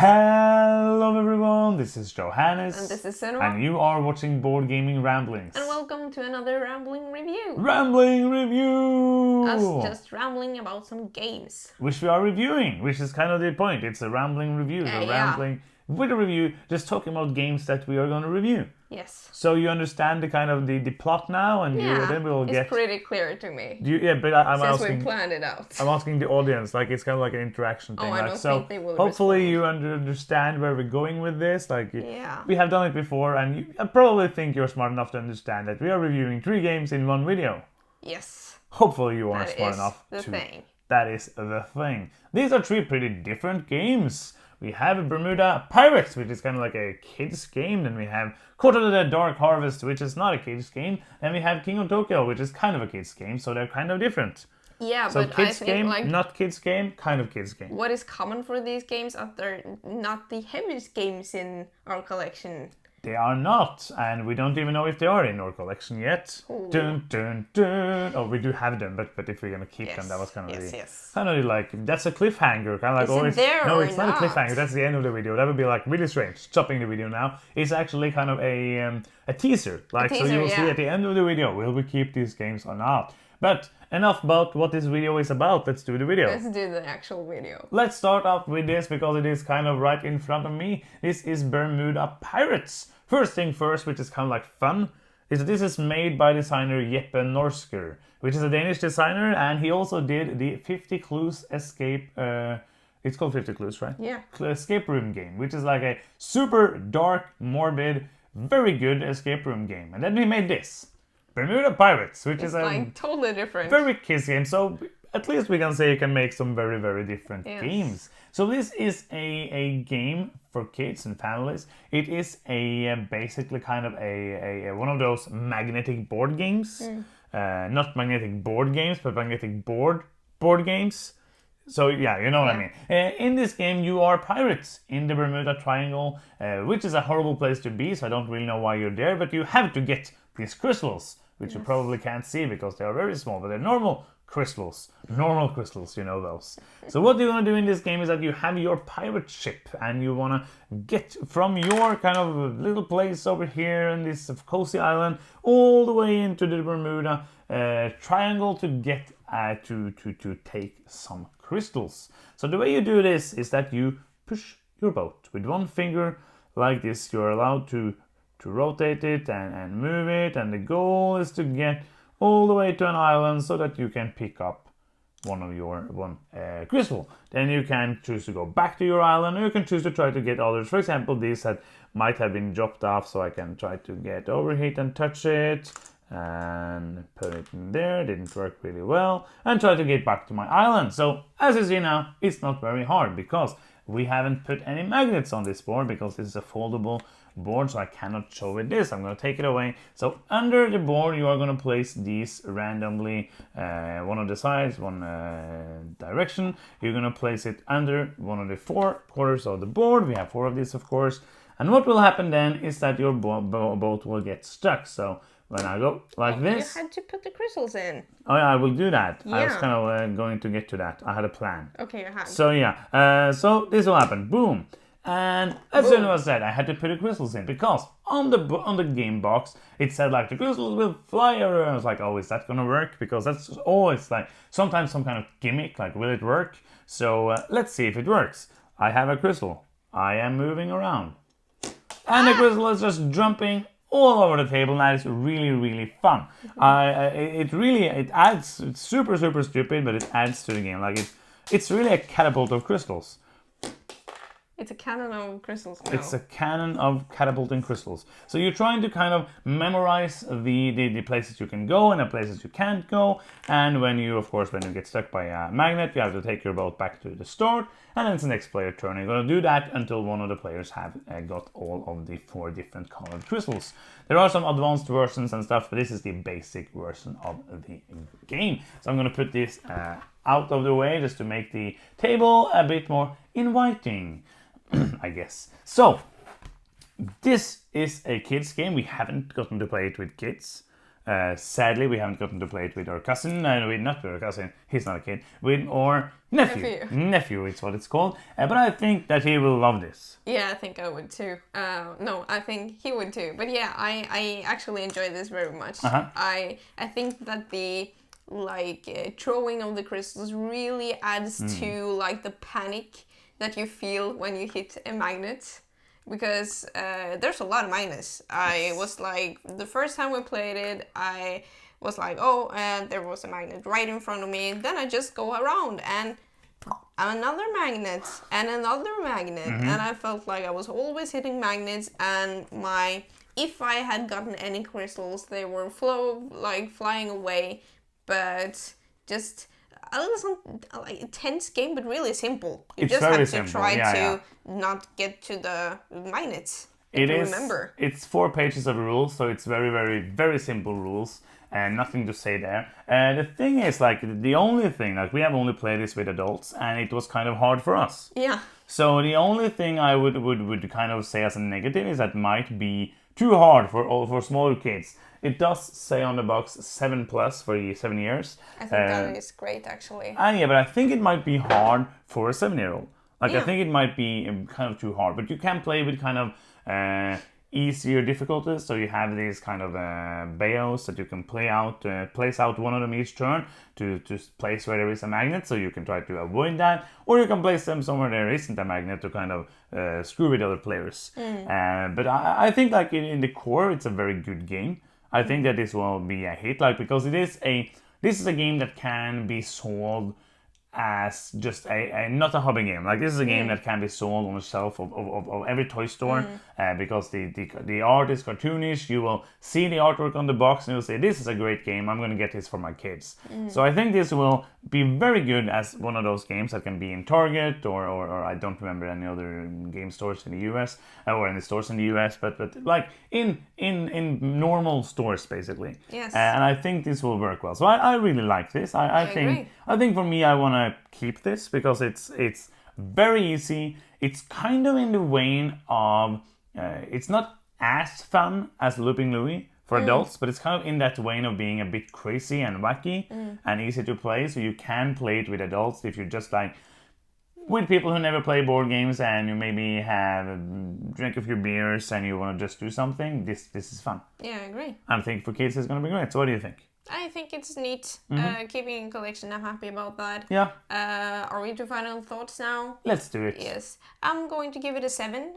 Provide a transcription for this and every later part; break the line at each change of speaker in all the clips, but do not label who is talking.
Hello everyone, this is Johannes.
And this is Senua.
And you are watching Board Gaming Ramblings.
And welcome to another Rambling Review.
Rambling Review!
Us just rambling about some games.
Which we are reviewing, which is kind of the point. It's a rambling review. Rambling with a review, just talking about games that we are going to review.
Yes.
So you understand the kind of the plot now, and then we will get.
It's pretty clear to me.
But I'm
since
asking.
We planned it out.
I'm asking the audience, like it's kind of like an interaction thing.
I don't think they will.
Hopefully
respond.
you understand where we're going with this.
Yeah.
We have done it before, and I probably think you're smart enough to understand that we are reviewing 3 games in one video.
Yes.
Hopefully you are smart enough
to.
That is the thing. These are 3 pretty different games. We have Bermuda Pirates, which is kind of like a kids game. Then we have Caught of the Dark Harvest, which is not a kids game. And we have King of Tokyo, which is kind of a kids game. So they're kind of different.
Yeah,
so
but
kids
I
game,
think
not kids game, kind of kids game.
What is common for these games are they're not the heaviest games in our collection.
They are not, and we don't even know if they are in our collection yet.
Ooh.
Dun dun dun. Oh, we do have them, but if we're gonna keep them, that was kind of like that's a cliffhanger, kind of like
always. No,
it's not a cliffhanger. That's the end of the video. That would be like really strange. Stopping the video now. It's actually kind of a teaser. So you will see at the end of the video, will we keep these games or not? But enough about what this video is about. Let's do the video.
Let's do the actual video.
Let's start off with this because it is kind of right in front of me. This is Bermuda Pirates. First thing first, which is kind of like fun, is that this is made by designer Jeppe Norsker, which is a Danish designer, and he also did the 50 Clues Escape. It's called 50 Clues, right?
Yeah.
Escape room game, which is like a super dark, morbid, very good escape room game. And then we made this. Bermuda Pirates, which is
like totally different.
Very kids game, so at least we can say you can make some very, very different games. So this is a game for kids and families. It is basically kind of a one of those magnetic board games. Not magnetic board games, but magnetic board games. So yeah, you know what I mean. In this game, you are pirates in the Bermuda Triangle, which is a horrible place to be, so I don't really know why you're there, but you have to get these crystals, which you probably can't see because they are very small, but they're normal crystals. Normal crystals, you know those. So what you want to do in this game is that you have your pirate ship, and you want to get from your kind of little place over here in this cozy island all the way into the Bermuda Triangle to get to take some crystals. So the way you do this is that you push your boat with one finger like this. You're allowed to rotate it and move it, and the goal is to get all the way to an island so that you can pick up one crystal. Then you can choose to go back to your island, or you can choose to try to get others. For example, these that might have been dropped off, so I can try to get over here and touch it and put it in there. Didn't work really well, and try to get back to my island. So as you see now, it's not very hard because we haven't put any magnets on this board because this is a foldable board, so I cannot show it this. I'm going to take it away. So under the board you are going to place these randomly, one on the sides, one direction. You're going to place it under one of the 4 corners of the board. We have 4 of these, of course, and what will happen then is that your boat will get stuck. So when I go like this...
You had to put the crystals in.
Oh yeah, I will do that.
Yeah.
I was kind of going to get to that. I had a plan.
Okay, you had.
So yeah, so this will happen. Boom. And as soon as I said, I had to put the crystals in because on the game box it said like the crystals will fly everywhere. I was like, oh, is that gonna work? Because that's always like sometimes some kind of gimmick. Like, will it work? So let's see if it works. I have a crystal. I am moving around, and the crystal is just jumping all over the table. And that is really, really fun. It adds. It's super stupid, but it adds to the game. Like it's really a catapult of crystals.
It's a cannon of crystals. No.
It's a cannon of catapulting crystals. So you're trying to kind of memorize the places you can go and the places you can't go. And when you get stuck by a magnet, you have to take your boat back to the start. And then it's the next player turn. You're going to do that until one of the players have got all of the 4 different colored crystals. There are some advanced versions and stuff, but this is the basic version of the game. So I'm going to put this out of the way just to make the table a bit more inviting. I guess. So, this is a kids game. We haven't gotten to play it with kids. Sadly, we haven't gotten to play it with our cousin, not with our cousin, he's not a kid, with our nephew. Nephew is what it's called. But I think that he will love this.
Yeah, I think I would too. No, I think he would too. But yeah, I actually enjoy this very much. I think that the throwing of the crystals really adds to like the panic that you feel when you hit a magnet. Because there's a lot of magnets. I was like, the first time we played it, I was like, oh, and there was a magnet right in front of me. Then I just go around and another magnet and another magnet. And I felt like I was always hitting magnets, and if I had gotten any crystals, they were flying away. But just a little tense game, but really simple.
It's
just
very
have to
simple.
try to not get to the magnets. Remember.
It's 4 pages of rules, so it's very, very, very simple rules, and nothing to say there. The thing is, like, the only thing, like, we have only played this with adults, and it was kind of hard for us.
Yeah.
So the only thing I would kind of say as a negative is that might be too hard for smaller kids. It does say on the box 7+ for 7 years.
I think that is great, actually.
Yeah, but I think it might be hard for a 7-year-old. Like, I think it might be kind of too hard. But you can play with kind of easier difficulties. So you have these kind of bayos that you can place out one of them each turn to place where there is a magnet. So you can try to avoid that. Or you can place them somewhere there isn't a magnet to kind of screw with other players. But I think, like, in the core, it's a very good game. I think that this will be a hit, like, because this is a game that can be sold as just not a hobby game. Like, this is a game that can be sold on the shelf of every toy store, because the art is cartoonish. You will see the artwork on the box and you'll say, this is a great game, I'm going to get this for my kids. So I think this will be very good as one of those games that can be in Target or I don't remember any other game stores in the US, or in the stores in the US, but like in normal stores, basically.
Yes.
And I think this will work well. So I really like this. I think for me, I want to keep this because it's very easy. It's kind of in the vein of it's not as fun as Looping Louie for adults, but it's kind of in that vein of being a bit crazy and wacky and easy to play. So you can play it with adults if you're just like with people who never play board games and you maybe have drink a few beers and you want to just do something. This is fun.
Yeah, I agree.
I think for kids it's going to be great. So what do you think?
I think it's neat. Keeping in collection, I'm happy about that.
Yeah.
Are we to final thoughts now?
Let's do it.
Yes. I'm going to give it a 7.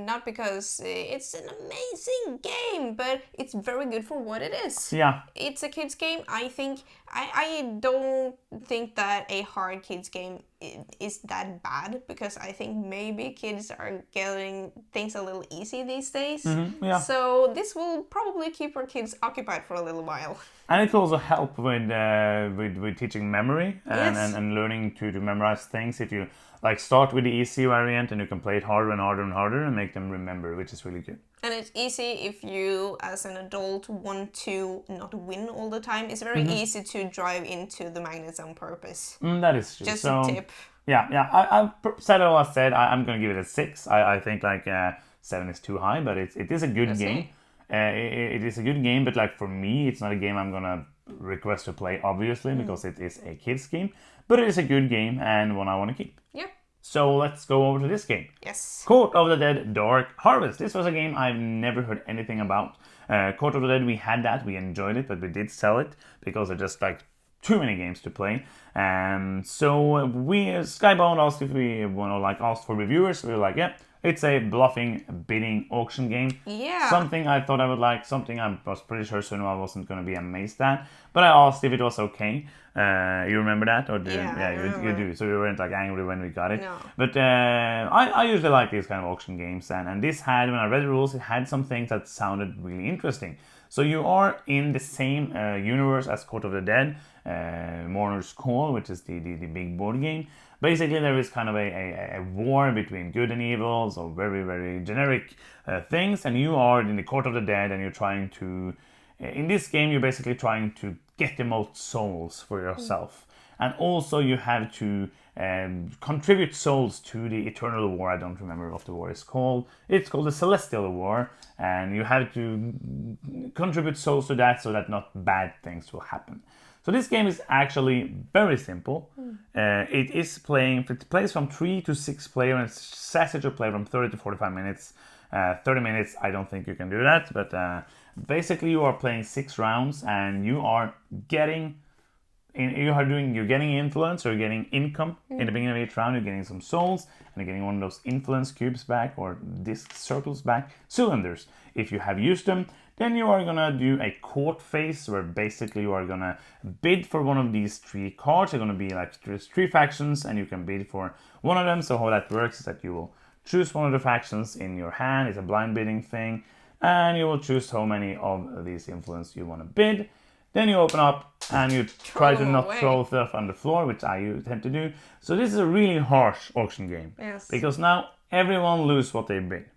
Not because it's an amazing game, but it's very good for what it is.
Yeah.
It's a kids game. I think I don't think that a hard kids game is that bad, because I think maybe kids are getting things a little easy these days.
Yeah.
So this will probably keep our kids occupied for a little while.
And it will also help with teaching memory and learning to memorize things. If you like start with the easy variant and you can play it harder and harder and harder and make them remember, which is really good.
And it's easy if you, as an adult, want to not win all the time. It's very easy to drive into the magnets on purpose.
That is true.
Just a tip.
Yeah. I said all I said. I'm going to give it a 6. I think like 7 is too high, but it is a good game. It is a good game, but like for me, it's not a game I'm going to request to play, obviously, because it is a kids game. But it is a good game and one I want to keep.
Yeah.
So let's go over to this game.
Yes.
Court of the Dead Dark Harvest. This was a game I've never heard anything about. Court of the Dead, we had that, we enjoyed it, but we did sell it because there's just like too many games to play. So we, Skybound asked if we want to like ask for reviewers. We were like, yeah, it's a bluffing, bidding auction game.
Yeah.
Something I thought I would like, something I was pretty sure soon I wasn't going to be amazed at. But I asked if it was okay. You remember that? Or you do. So you weren't like angry when we got it.
No.
But I usually like these kind of auction games. And this had, when I read the rules, it had some things that sounded really interesting. So you are in the same universe as Court of the Dead, Mourner's Call, which is the big board game. Basically, there is kind of a war between good and evil, so very, very generic things. And you are in the Court of the Dead, and you're trying to... in this game, you're basically trying to get the most souls for yourself. And also, you have to contribute souls to the eternal war. I don't remember what the war is called. It's called the Celestial War, and you have to contribute souls to that so that not bad things will happen. So this game is actually very simple. It plays from 3 to 6 players, and it says that you play from 30 to 45 minutes. 30 minutes, I don't think you can do that, but basically you are playing 6 rounds, and you're getting influence, or you're getting income. In the beginning of each round, you're getting some souls, and you're getting one of those influence cubes back, or disc circles back, cylinders. If you have used them, then you are gonna do a court phase, where basically you are gonna bid for one of these 3 cards. They're gonna be like 3 factions, and you can bid for one of them. So how that works is that you will choose one of the factions in your hand. It's a blind bidding thing, and you will choose how many of these influence you want to bid. Then you open up and you try to not throw stuff on the floor, which I tend to do. So this is a really harsh auction game.
Yes.
Because now everyone loses what they bid.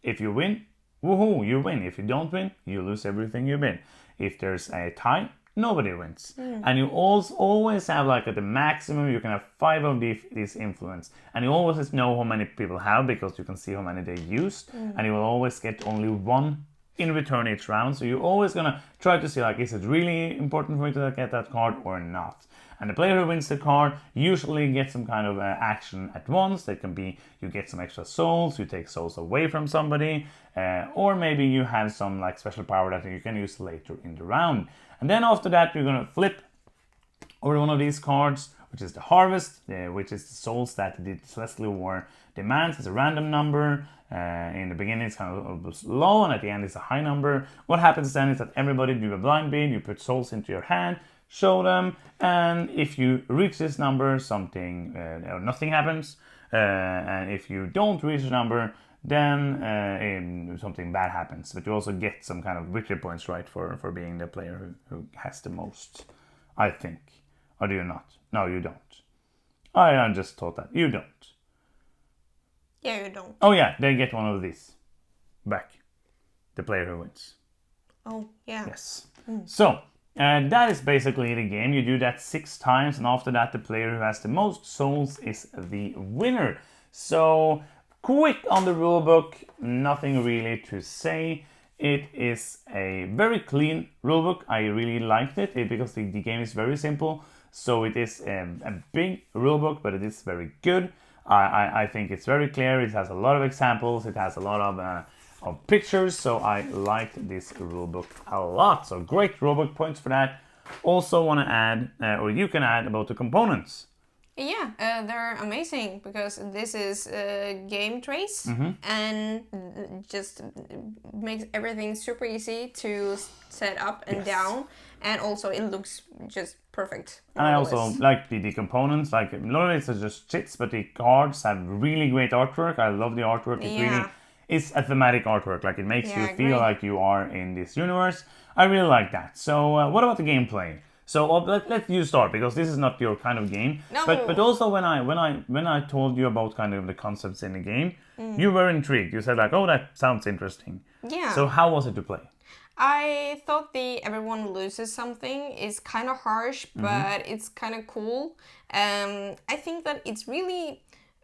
If you win, woohoo, you win. If you don't win, you lose everything you bid. If there's a tie, nobody wins. And you always have, like, at the maximum, you can have 5 of these influence. And you always know how many people have, because you can see how many they used. And you will always get only 1 in return each round. So you're always gonna try to see, like, is it really important for me to get that card or not? And the player who wins the card usually gets some kind of action at once. That can be you get some extra souls, you take souls away from somebody, or maybe you have some like special power that you can use later in the round. And then after that, you're gonna flip over one of these cards, which is the Harvest, which is the souls that the Celestial War demands. It's a random number. In the beginning it's kind of low, and at the end it's a high number. What happens then is that everybody do a blind bid. You put souls into your hand, show them, and if you reach this number, something or nothing happens. And if you don't reach the number, then something bad happens. But you also get some kind of victory points, right, for being the player who has the most, I think. Or do you not? No, you don't. I just thought that. You don't.
Yeah, you don't.
Oh yeah, they get one of these back. The player who wins.
Oh, yeah.
Yes. So, that is basically the game. You do that 6 times, and after that the player who has the most souls is the winner. So, quick on the rulebook, nothing really to say. It is a very clean rulebook. I really liked it because the game is very simple. So it is a big rulebook, but it is very good. I think it's very clear. It has a lot of examples. It has a lot of pictures. So I liked this rulebook a lot. So great rulebook points for that. Also want to add, or you can add about the components.
Yeah, they're amazing because this is game trace and just makes everything super easy to set up and down, and also it looks just perfect.
And I also like the components. Like a lot of it's just chits, but the cards have really great artwork. I love the artwork. It really is a thematic artwork. Like it makes you feel like you are in this universe. I really like that. So what about the gameplay? So let you start, because this is not your kind of game.
No.
But also when I told you about kind of the concepts in the game, you were intrigued. You said like, oh, that sounds interesting.
Yeah.
So how was it to play?
I thought the everyone loses something is kind of harsh, but it's kind of cool. I think that it's really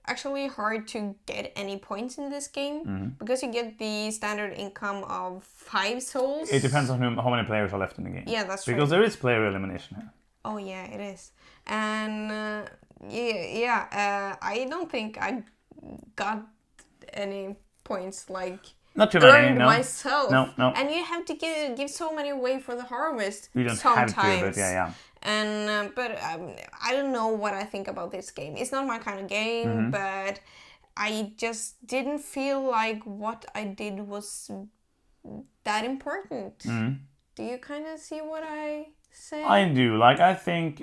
actually hard to get any points in this game because you get the standard income of 5 souls.
It depends on how many players are left in the game.
Yeah, that's true.
Because there is player elimination here.
Oh yeah, it is. And I don't think I got any points like
not too many,
earned
no.
myself.
No.
And you have to give so many away for the harvest.
You don't
sometimes.
have to, but yeah.
And but I don't know what I think about this game. It's not my kind of game, but I just didn't feel like what I did was that important. Do you kind of see what I say?
I do. Like I think,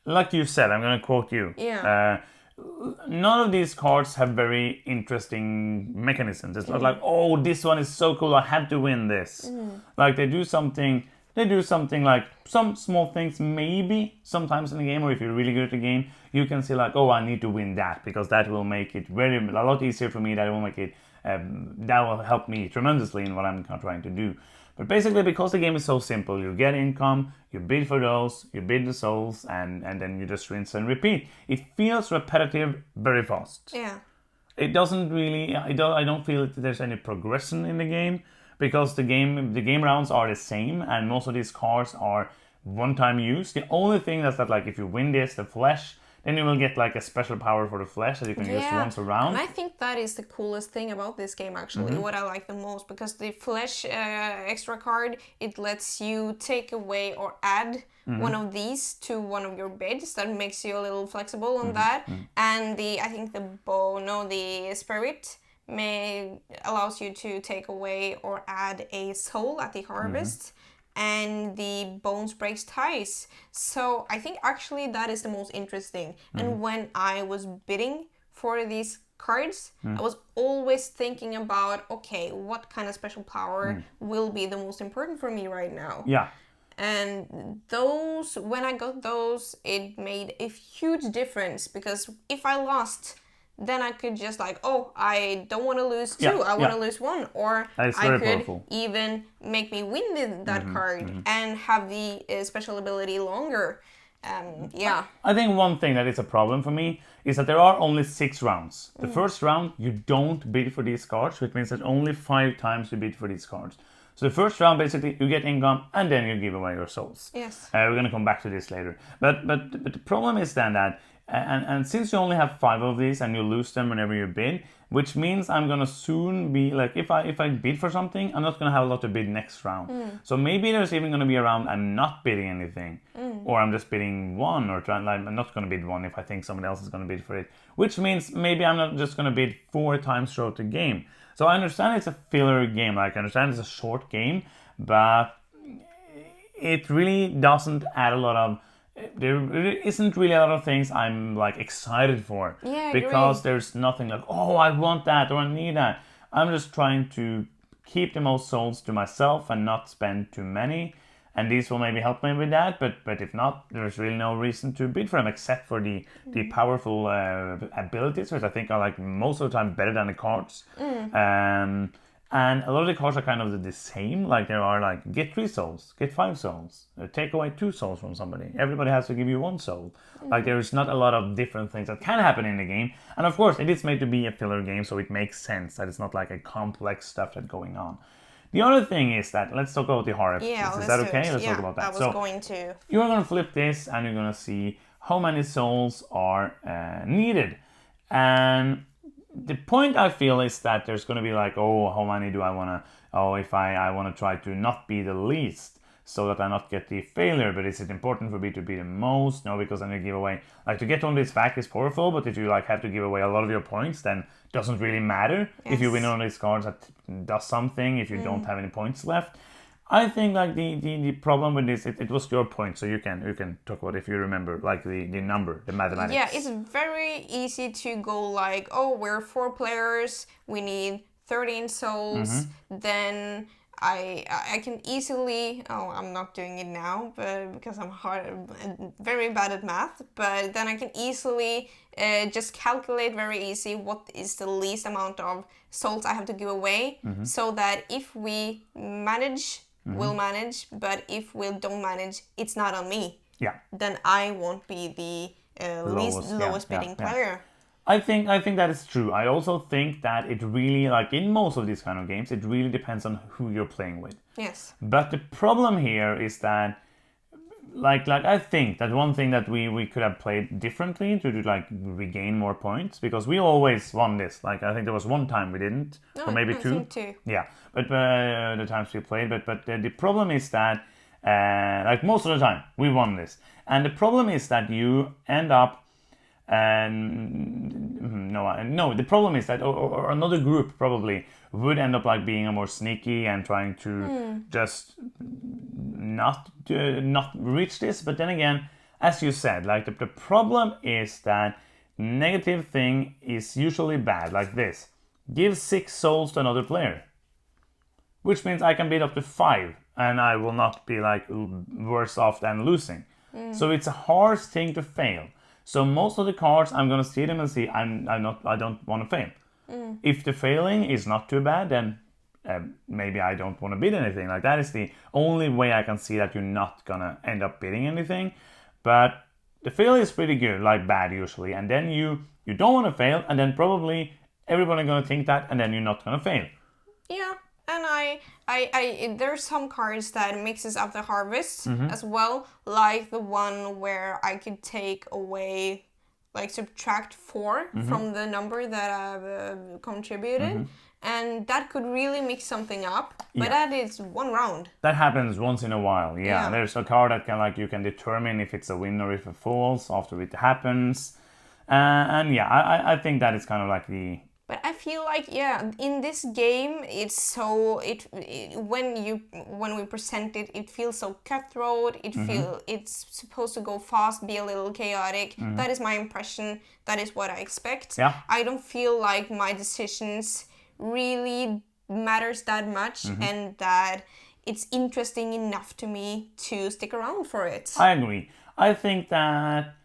like you said, I'm gonna quote you.
Yeah.
None of these cards have very interesting mechanisms. It's not like, oh, this one is so cool, I have to win this. Like they do something like some small things maybe sometimes in the game, or if you're really good at the game, you can say like, oh, I need to win that because that will make it a lot easier for me. That will make it, that will help me tremendously in what I'm trying to do. But basically, because the game is so simple, you get income, you bid for those, you bid the souls, and then you just rinse and repeat. It feels repetitive very fast.
Yeah.
It doesn't really. I don't feel that there's any progression in the game because the game rounds are the same, and most of these cards are one-time use. The only thing that's that, like, if you win the flesh, then you will get like a special power for the flesh that you can use once around.
And I think that is the coolest thing about this game, actually, what I like the most, because the flesh extra card, it lets you take away or add one of these to one of your bids. That makes you a little flexible on that. And I think the spirit allows you to take away or add a soul at the harvest. And the bones breaks ties. So I think actually that is the most interesting. And when I was bidding for these cards, I was always thinking about, okay, what kind of special power will be the most important for me right now?
Yeah.
And those, when I got those, it made a huge difference, because if I lost, then I could just like, oh, I don't want to lose two, I want to lose one. Or I could even make me win that card and have the special ability longer. I
think one thing that is a problem for me is that there are only 6 rounds. The first round, you don't bid for these cards, which means that only 5 times you bid for these cards. So the first round, basically, you get income and then you give away your souls.
Yes.
We're going to come back to this later. But the problem is then that, and since you only have 5 of these and you lose them whenever you bid, which means I'm going to soon be, like, if I bid for something, I'm not going to have a lot to bid next round. So maybe there's even going to be a round I'm not bidding anything. Or I'm just bidding 1, or I'm not going to bid 1 if I think someone else is going to bid for it. Which means maybe I'm not just going to bid 4 times throughout the game. So I understand it's a filler game, like I understand it's a short game, but it really doesn't add a lot of, there isn't really a lot of things I'm like excited for.
Yeah,
because there's nothing like, oh, I want that or I need that. I'm just trying to keep the most souls to myself and not spend too many. And these will maybe help me with that, but if not, there's really no reason to bid for them except for the powerful abilities, which I think are like most of the time better than the cards. And a lot of the cards are kind of the same. Like there are like, get 3 souls, get 5 souls, take away 2 souls from somebody. Everybody has to give you 1 soul. Like there's not a lot of different things that can happen in the game. And of course, it is made to be a filler game, so it makes sense that it's not like a complex stuff that's going on. The other thing is that, let's talk about the harvest.
Yeah,
is that okay? Let's talk about that.
I was going to.
You're going to flip this and you're going to see how many souls are needed. And the point I feel is that there's going to be like, oh, how many do I want to, oh, if I want to try to not be the least so that I not get the failure, but is it important for me to be the most? No, because then you give away, like to get on this fact is powerful, but if you like have to give away a lot of your points, then it doesn't really matter.
Yes.
If you win on these cards that does something, if you don't have any points left. I think like the problem with this, it was your point, so you can talk about if you remember like the number, the mathematics.
Yeah, it's very easy to go like, oh, we're 4 players, we need 13 souls, then I can easily, I'm not doing it now, but because I'm very bad at math, but then I can easily just calculate very easy what is the least amount of souls I have to give away, so that if we manage, we'll manage, but if we don't manage, it's not on me.
Yeah.
Then I won't be the lowest bidding player.
I think that is true. I also think that it really, like in most of these kind of games, it really depends on who you're playing with.
Yes.
But the problem here is that, like I think that one thing that we could have played differently to like regain more points, because we always won this. Like I think there was one time we didn't, or maybe 2.
I think 2.
Yeah, but the times we played. But the problem is that, like most of the time, we won this, and the problem is that you end up. No, the problem is that, or another group probably would end up like being a more sneaky and trying to just not reach this. But then again, as you said, like the problem is that negative thing is usually bad, like this. Give 6 souls to another player, which means I can bid up to 5 and I will not be like worse off than losing. So it's a harsh thing to fail. So most of the cards, I'm gonna see them and see I don't want to fail. If the failing is not too bad, then maybe I don't want to bid anything. Like that is the only way I can see that you're not gonna end up bidding anything. But the fail is pretty good, like bad usually, and then you don't want to fail, and then probably everybody gonna think that, and then you're not gonna fail.
Yeah, and I there's some cards that mixes up the harvest as well, like the one where I could take away, like subtract 4 from the number that I've contributed. And that could really mix something up, but that is one round.
That happens once in a while, yeah. There's a card that can, like, you can determine if it's a win or if it falls after it happens. And yeah, I think that is kind of like the...
But I feel like, in this game, it's so... when we present it, it feels so cutthroat. It's supposed to go fast, be a little chaotic. That is my impression. That is what I expect.
Yeah.
I don't feel like my decisions really matters that much, and that it's interesting enough to me to stick around for it.
I agree. I think that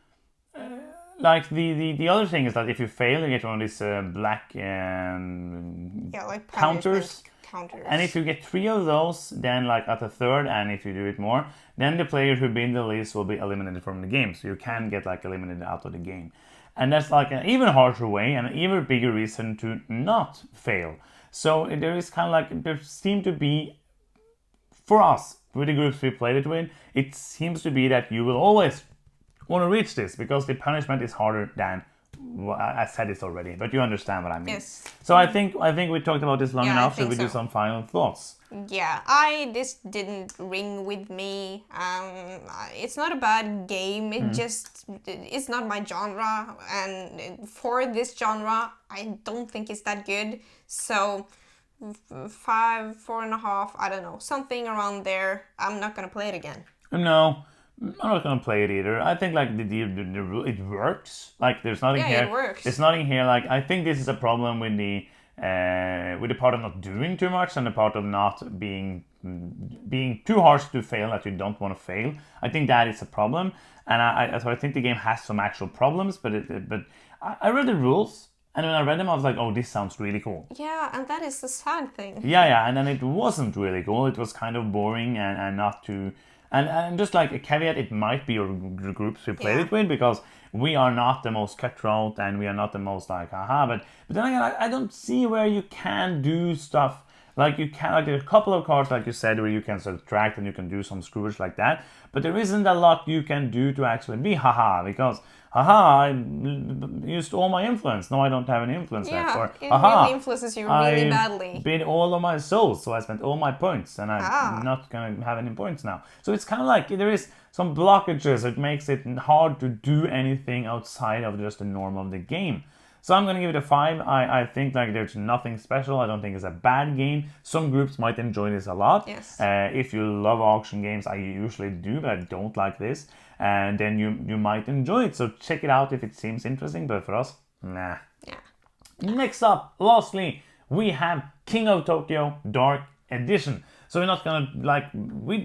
like the other thing is that if you fail, you get one of these black
like
counters.
Counters.
And if you get 3 of those, then like at the third, and if you do it more, then the player who bid the least will be eliminated from the game. So you can get like eliminated out of the game. And that's like an even harsher way and an even bigger reason to not fail. So there is kind of like, there seem to be, for us, with the groups we played it with, it seems to be that you will always want to reach this because the punishment is harder than, well, I said this already, but you understand what I mean.
Yes.
So I think we talked about this long enough, so we do some final thoughts.
Yeah, this didn't ring with me. It's not a bad game. It's not my genre, and for this genre, I don't think it's that good. So 5, 4.5, I don't know, something around there. I'm not gonna play it again.
No, I'm not gonna play it either. I think like the it works. Like there's nothing here.
It works.
There's nothing here. Like I think this is a problem with the part of not doing too much and the part of not being too harsh to fail that you don't want to fail. I think that is a problem, and so I think the game has some actual problems. But I read the rules, and when I read them, I was like, oh, this sounds really cool.
Yeah, and that is the sad thing.
Yeah, and then it wasn't really cool. It was kind of boring and not too. And just like a caveat, it might be your groups we played it with, because we are not the most cutthroat and we are not the most like, haha. But then again, I don't see where you can do stuff. Like you can, like there's a couple of cards, like you said, where you can subtract and you can do some screwage like that. But there isn't a lot you can do to actually be haha, because haha, I used all my influence. No, I don't have any influence left. Or
it
haha,
really influences you really badly.
I bid all of my souls, so I spent all my points, and I'm not gonna have any points now. So it's kind of like there is some blockages. It makes it hard to do anything outside of just the norm of the game. So I'm going to give it a 5. I think like there's nothing special. I don't think it's a bad game. Some groups might enjoy this a lot.
Yes.
If you love auction games, I usually do, but I don't like this. And then you might enjoy it. So check it out if it seems interesting. But for us, nah.
Yeah.
Next up, lastly, we have King of Tokyo Dark Edition. So we're not gonna like we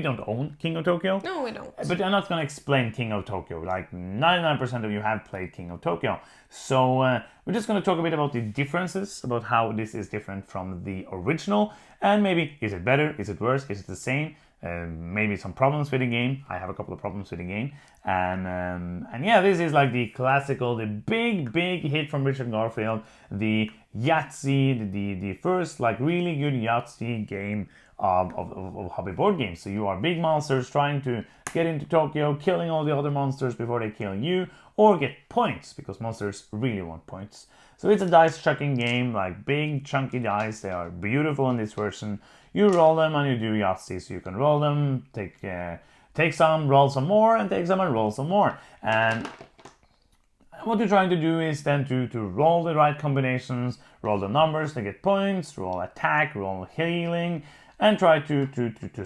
don't own King of Tokyo.
No, we don't.
But I'm not gonna explain King of Tokyo. Like 99% of you have played King of Tokyo. So we're just gonna talk a bit about the differences, about how this is different from the original, and maybe is it better, is it worse, is it the same? Maybe some problems with the game. I have a couple of problems with the game, and yeah, this is like the classical, the big hit from Richard Garfield, the Yahtzee, the first like really good Yahtzee game of hobby board games. So you are big monsters trying to get into Tokyo, killing all the other monsters before they kill you, or get points, because monsters really want points. So it's a dice chucking game, like big chunky dice. They are beautiful in this version. You roll them and you do Yahtzee, so you can roll them, take some, roll some more, and take some and roll some more. And what you're trying to do is then to roll the right combinations, roll the numbers to get points, roll attack, roll healing, and try to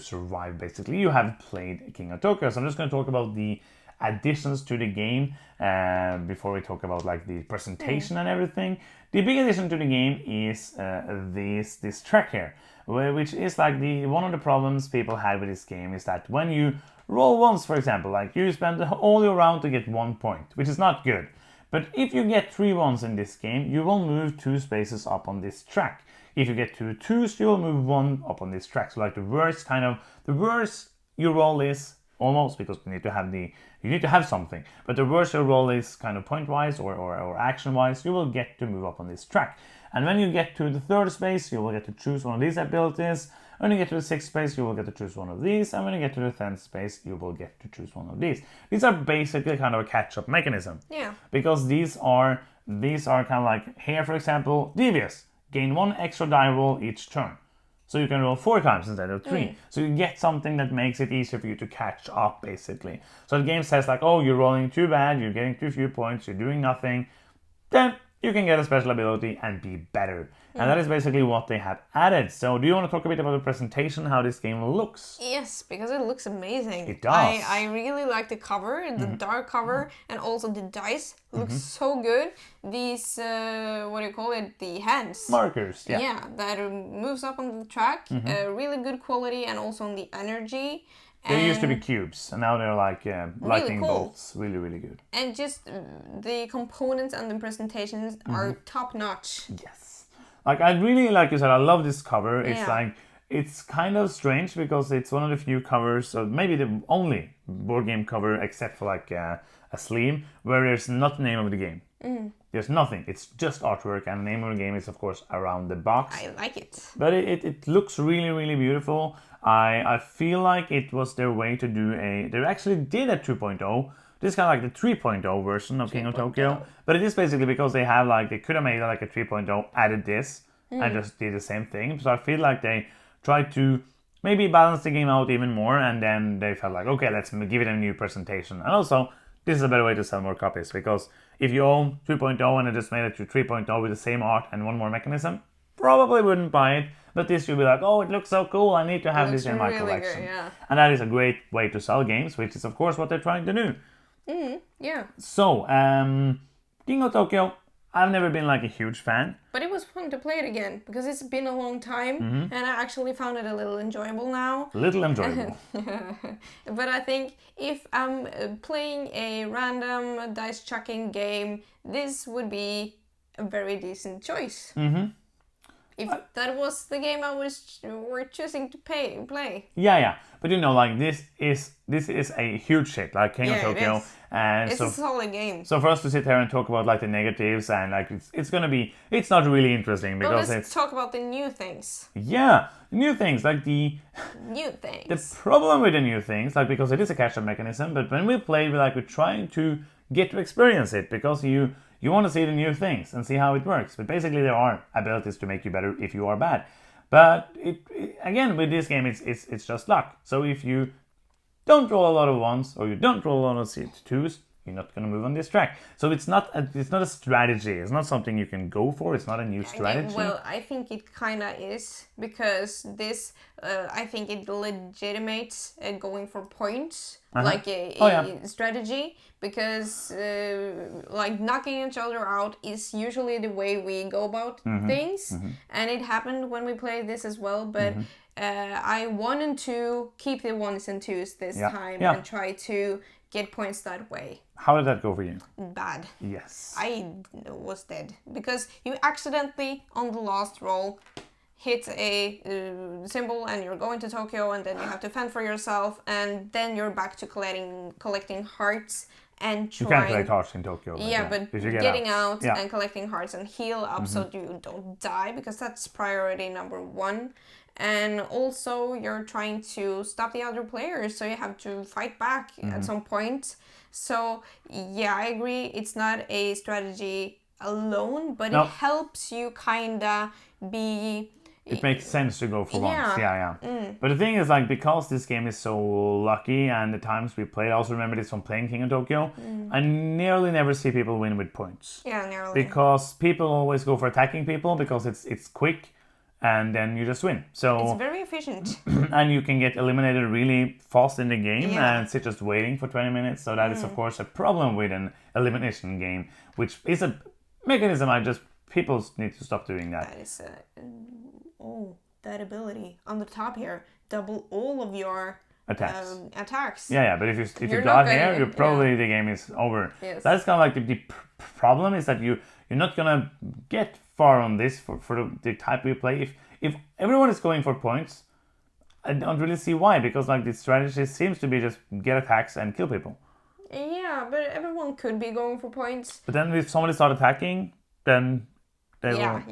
survive, basically. You have played King of Tokyo, so I'm just going to talk about the additions to the game before we talk about like the presentation and everything. The big addition to the game is this track here, which is like one of the problems people had with this game is that when you roll once, for example, like you spend all your round to get 1 point, which is not good. But if you get 3 ones in this game, you will move 2 spaces up on this track. If you get 2 twos, you will move 1 up on this track. So like the worse your roll is, almost, because you need to have something. But the worse your roll is kind of point-wise or action-wise, you will get to move up on this track. And when you get to the 3rd space, you will get to choose one of these abilities. When you get to the 6th space, you will get to choose one of these. And when you get to the 10th space, you will get to choose one of these. These are basically kind of a catch-up mechanism.
Yeah.
Because these are kind of like, here for example, devious. Gain 1 extra die roll each turn. So you can roll 4 times instead of 3. So you get something that makes it easier for you to catch up, basically. So the game says like, oh, you're rolling too bad, you're getting too few points, you're doing nothing. Then you can get a special ability and be better. And that is basically what they have added. So do you want to talk a bit about the presentation, how this game looks?
Yes, because it looks amazing.
It does.
I really like the cover, the dark cover, and also the dice looks so good. These, what do you call it, the hands.
Markers, yeah.
Yeah, that moves up on the track. Really good quality, and also on the energy.
They used to be cubes, and now they're like lightning bolts. Really, really good.
And just the components and the presentations are top notch.
Yes. Like, I really, like you said, I love this cover. It's
Yeah.
like, it's kind of strange because it's one of the few covers, or maybe the only board game cover except for like a sleeve, where there's not the name of the game. There's nothing. It's just artwork, and the name of the game is, of course, around the box.
I like it.
But it looks really, really beautiful. I feel like it was their way to do they actually did a 2.0. This is kind of like the 3.0 version of King of Tokyo. But it is basically because they could have made like a 3.0, added this, and just did the same thing. So I feel like they tried to maybe balance the game out even more, and then they felt like, okay, let's give it a new presentation. And also, this is a better way to sell more copies, because if you own 2.0 and they just made it to 3.0 with the same art and one more mechanism, probably wouldn't buy it. But this you'll be like, oh, it looks so cool, I need to have this in my collection.
Good, yeah.
And that is a great way to sell games, which is of course what they're trying to do.
Yeah.
So, King of Tokyo, I've never been like a huge fan.
But it was fun to play it again, because it's been a long time, and I actually found it a little enjoyable now.
A little enjoyable.
But I think if I'm playing a random dice chucking game, this would be a very decent choice. If that was the game I were choosing to play.
Yeah. But you know, like this is a huge hit, like King of Tokyo. And
it's a solid game.
So for us to sit here and talk about like the negatives, and like it's not really interesting, because
let's talk about the new things.
Yeah, new things, like the problem with the new things, like, because it is a catch-up mechanism, but when we play, we're trying to get to experience it, because you want to see the new things and see how it works. But basically there are abilities to make you better if you are bad. But again, with this game, it's just luck. So if you don't roll a lot of ones, or you don't roll a lot of twos, you're not going to move on this track. So it's not a strategy. It's not something you can go for. It's not a new strategy.
Well, I think it kind of is, because this, I think it legitimates going for points, like a strategy, because like knocking each other out is usually the way we go about things, and it happened when we played this as well, but I wanted to keep the ones and twos this time and try to get points that way.
How did that go for you?
Bad.
Yes.
I was dead, because you accidentally on the last roll hit a symbol, and you're going to Tokyo, and then you have to fend for yourself, and then you're back to collecting hearts and trying.
You can't collect hearts in Tokyo.
Yeah, but getting out and collecting hearts and heal up so you don't die, because that's priority number 1. And also you're trying to stop the other players, so you have to fight back at some point. So yeah, I agree, it's not a strategy alone, but it helps you kinda be...
It makes sense to go for once. Yeah. But the thing is, like, because this game is so lucky, and the times we played, I also remember this from playing King of Tokyo, I nearly never see people win with points.
Yeah, nearly.
Because people always go for attacking people, because it's quick, and then you just win. So
it's very efficient.
And you can get eliminated really fast in the game, and sit just waiting for 20 minutes. So that is, of course, a problem with an elimination game, which is a mechanism people need to stop doing that.
That is that ability on the top here. Double all of your attacks.
Yeah. But if you
You're
got
not
here,
gonna-
you probably the game is over.
Yes.
That's kind of like the problem is that you're not gonna get far on this for the type we play. If everyone is going for points, I don't really see why, because like the strategy seems to be just get attacks and kill people.
Yeah, but everyone could be going for points.
But then if somebody start attacking, then they will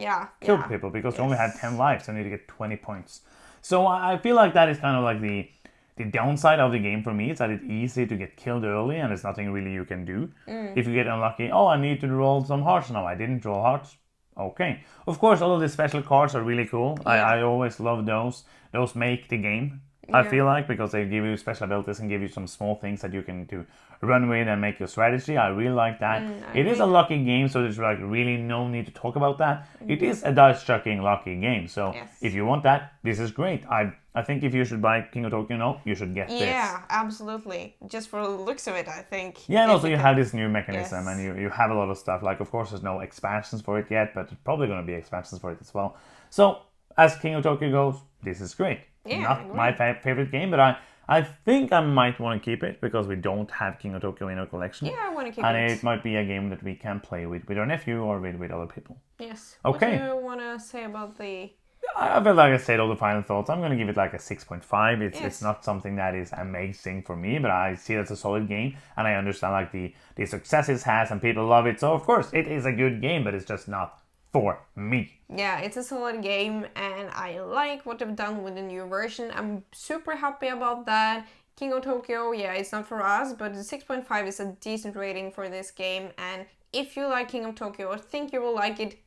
kill people because you only had 10 lives and you need to get 20 points. So I feel like that is kind of like the downside of the game for me. Is that it's easy to get killed early and there's nothing really you can do. If you get unlucky, I need to roll some hearts now. I didn't roll hearts. Okay. Of course, all of the special cards are really cool. I always love those. Those make the game, I feel like, because they give you special abilities and give you some small things that you can do. Run with and make your strategy. I really like that. It is a lucky game, so there's like really no need to talk about that. It is a dice chucking lucky game, so if you want that, this is great. I think if you should buy King of Tokyo now, you should get this.
Yeah, absolutely. Just for the looks of it, I think.
Yeah, and also you have this new mechanism, and you have a lot of stuff. Like, of course, there's no expansions for it yet, but there's probably going to be expansions for it as well. So, as King of Tokyo goes, this is great.
Yeah,
Not my favorite game, but I think I might want to keep it because we don't have King of Tokyo in our collection.
Yeah, I want to keep
and
it.
And it might be a game that we can play with our nephew or with other people.
Yes.
Okay.
What do you want to say about the...
I feel like I said all the final thoughts. I'm going to give it like a 6.5. It's not something that is amazing for me, but I see it as a solid game, and I understand like the success it has and people love it. So of course it is a good game, but it's just not for me.
Yeah, it's a solid game, and I like what they've done with the new version. I'm super happy about that. King of Tokyo, it's not for us, but the 6.5 is a decent rating for this game, and if you like King of Tokyo or think you will like it,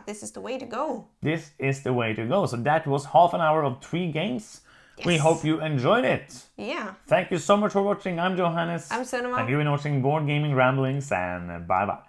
this is the way to go.
This is the way to go. So that was half an hour of 3 games. Yes. We hope you enjoyed it.
Yeah.
Thank you so much for watching. I'm Johannes.
I'm Cinema.
And you've been watching Board Gaming Ramblings, and bye-bye.